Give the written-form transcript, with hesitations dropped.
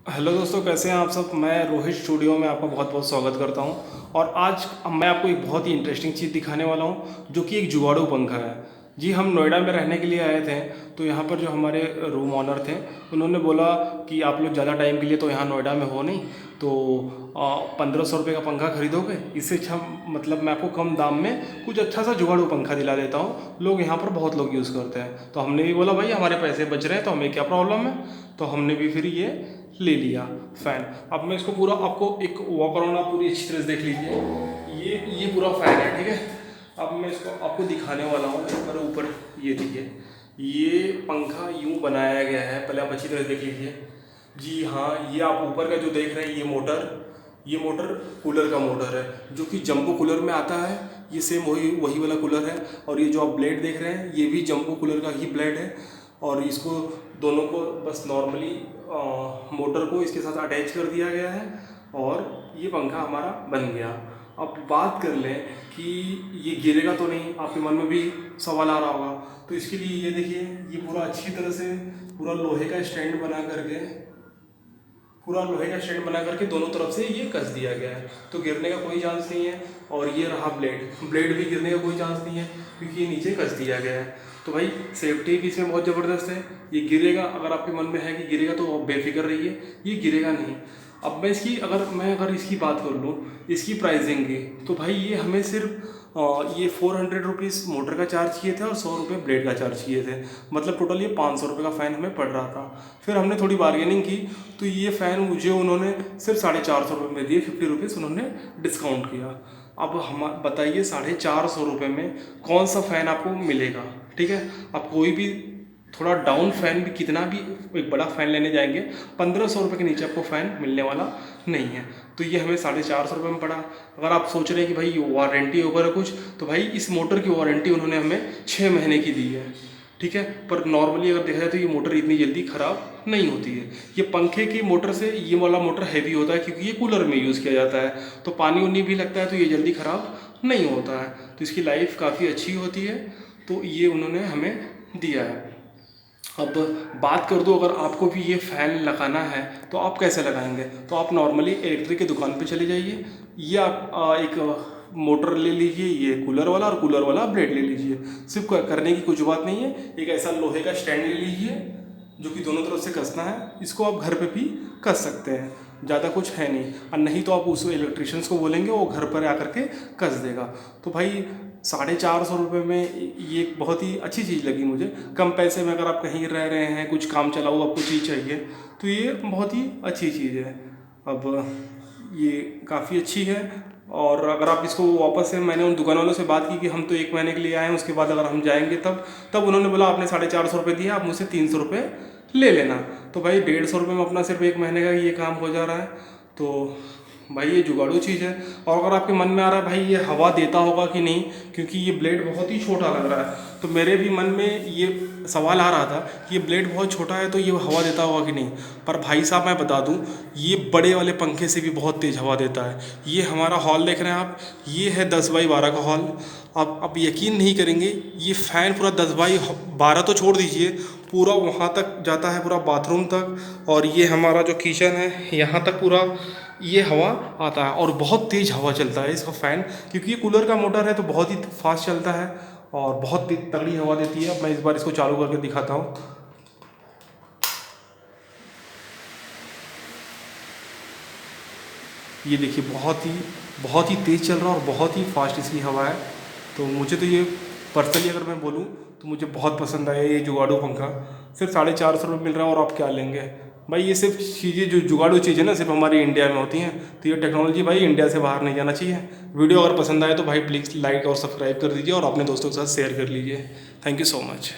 Hello दोस्तों, कैसे हैं आप सब। मैं रोहित स्टूडियो में आपका बहुत बहुत स्वागत करता हूं। और आज मैं आपको एक बहुत ही इंटरेस्टिंग चीज़ दिखाने वाला हूं, जो कि एक जुगाड़ू पंखा है। जी, हम नोएडा में रहने के लिए आए थे। तो यहाँ पर जो हमारे रूम ऑनर थे, उन्होंने बोला कि आप लोग ज़्यादा टाइम के लिए तो यहाँ नोएडा में हो नहीं, तो 1500 रुपये का पंखा खरीदोगे, इससे अच्छा मतलब मैं आपको कम दाम में कुछ अच्छा सा जुगाड़ू पंखा दिला देता हूँ। लोग यहाँ पर बहुत लोग यूज़ करते हैं। तो हमने भी बोला भाई हमारे पैसे बच रहे हैं तो हमें क्या प्रॉब्लम है। तो हमने भी फिर ये ले लिया फ़ैन। अब मैं इसको पूरा आपको एक वॉक अराउंड आप पूरी अच्छी तरह से देख लीजिए। ये पूरा फ़ैन है, ठीक है। अब मैं इसको आपको दिखाने वाला हूँ। पर ऊपर ये देखिए, ये पंखा यूँ बनाया गया है, पहले आप अच्छी तरह से देख लीजिए। जी हाँ, ये आप ऊपर का जो देख रहे हैं, ये मोटर कूलर का मोटर है, जो कि जंबो कूलर में आता है। ये सेम वही वही वाला कूलर है। और ये जो आप ब्लेड देख रहे हैं, ये भी जंबो कूलर का ही ब्लेड है। और इसको दोनों को बस नॉर्मली मोटर को इसके साथ अटैच कर दिया गया है और ये पंखा हमारा बन गया। अब बात कर लें कि ये गिरेगा तो नहीं, आपके मन में भी सवाल आ रहा होगा। तो इसके लिए ये देखिए, ये पूरा अच्छी तरह से पूरा लोहे का स्टैंड बना करके दोनों तरफ से ये कस दिया गया है, तो गिरने का कोई चांस नहीं है। और ये रहा ब्लेड भी गिरने का कोई चांस नहीं है, क्योंकि ये नीचे कस दिया गया है। तो भाई सेफ्टी भी इसमें बहुत ज़बरदस्त है। ये गिरेगा, अगर आपके मन में है कि गिरेगा तो आप बेफिक्र रहिए, ये गिरेगा नहीं। अब मैं अगर इसकी बात कर लूँ, इसकी प्राइसिंग की, तो भाई ये हमें सिर्फ ये 400 रुपीज़ मोटर का चार्ज किए थे और 100 रुपये ब्लेड का चार्ज किए थे। मतलब टोटल ये 500 रुपये का फ़ैन हमें पड़ रहा था। फिर हमने थोड़ी बार्गेनिंग की, तो ये फ़ैन मुझे उन्होंने सिर्फ 450 रुपये में दिए, 50 रुपीज़ उन्होंने डिस्काउंट किया। अब हम बताइए, 450 रुपये में कौन सा फ़ैन आपको मिलेगा, ठीक है। अब कोई भी थोड़ा डाउन फ़ैन भी, कितना भी एक बड़ा फ़ैन लेने जाएंगे, 1500 रुपये के नीचे आपको फ़ैन मिलने वाला नहीं है। तो ये हमें 450 रुपये में पड़ा। अगर आप सोच रहे हैं कि भाई वारंटी वगैरह कुछ, तो भाई इस मोटर की वारंटी उन्होंने हमें 6 महीने की दी है, ठीक है। पर नॉर्मली अगर देखा जाए तो ये मोटर इतनी जल्दी ख़राब नहीं होती है। ये पंखे की मोटर से ये वाला मोटर हैवी होता है, क्योंकि ये कूलर में यूज़ किया जाता है, तो पानी उनी भी लगता है तो ये जल्दी ख़राब नहीं होता है। तो इसकी लाइफ काफ़ी अच्छी होती है। तो ये उन्होंने हमें दिया है। अब बात कर दो, अगर आपको भी ये फ़ैन लगाना है तो आप कैसे लगाएंगे। तो आप नॉर्मली इलेक्ट्रिक की दुकान पे चले जाइए, ये आप एक मोटर ले लीजिए, ये कूलर वाला, और कूलर वाला ब्लेड ले लीजिए। सिर्फ करने की कुछ बात नहीं है, एक ऐसा लोहे का स्टैंड ले लीजिए जो कि दोनों तरफ से कसना है। इसको आप घर पे भी कस सकते हैं, ज़्यादा कुछ है नहीं। और नहीं तो आप उस इलेक्ट्रिशियंस को बोलेंगे, वो घर पर आकर के कस देगा। तो भाई 450 रुपये में ये एक बहुत ही अच्छी चीज़ लगी मुझे। कम पैसे में अगर आप कहीं रह रहे हैं, कुछ काम चलाओ, आपको चीज़ चाहिए, तो ये बहुत ही अच्छी चीज़ है। अब ये काफ़ी अच्छी है। और अगर आप इसको वापस से, मैंने उन दुकान वालों से बात की कि हम तो 1 महीने के लिए आए हैं, उसके बाद अगर हम जाएंगे तब उन्होंने बोला आपने 450 रुपये दिया, आप मुझसे 300 रुपये ले लेना। तो भाई 150 रुपये में अपना सिर्फ 1 महीने का ये काम हो जा रहा है। तो भाई ये जुगाड़ू चीज़ है। और अगर आपके मन में आ रहा है भाई ये हवा देता होगा कि नहीं, क्योंकि ये ब्लेड बहुत ही छोटा लग रहा है, तो मेरे भी मन में ये सवाल आ रहा था कि ये ब्लेड बहुत छोटा है तो ये हवा देता होगा कि नहीं। पर भाई साहब मैं बता दूं, ये बड़े वाले पंखे से भी बहुत तेज़ हवा देता है। ये हमारा हॉल देख रहे हैं आप, ये है 10x12 का हॉल। आप यकीन नहीं करेंगे, ये फ़ैन पूरा 10x12 तो छोड़ दीजिए, पूरा वहाँ तक जाता है, पूरा बाथरूम तक। और ये हमारा जो किचन है, यहाँ तक पूरा ये हवा आता है। और बहुत तेज़ हवा चलता है इसका फ़ैन, क्योंकि ये कूलर का मोटर है तो बहुत ही फास्ट चलता है और बहुत तगड़ी हवा देती है। अब मैं इस बार इसको चालू करके दिखाता हूँ। ये देखिए, बहुत ही तेज़ चल रहा है और बहुत ही फास्ट इसकी हवा है। तो मुझे तो ये पर्सनली अगर मैं बोलूँ तो मुझे बहुत पसंद आया ये जुगाड़ू पंखा। सिर्फ 450 रुपये मिल रहा है और आप क्या लेंगे भाई। ये सिर्फ चीज़ें जो जुगाड़ू चीज़ें ना सिर्फ हमारी इंडिया में होती हैं। तो ये टेक्नोलॉजी भाई इंडिया से बाहर नहीं जाना चाहिए। वीडियो अगर पसंद आए तो भाई प्लीज़ लाइक और सब्सक्राइब कर दीजिए और अपने दोस्तों के साथ शेयर कर लीजिए। Thank you so much.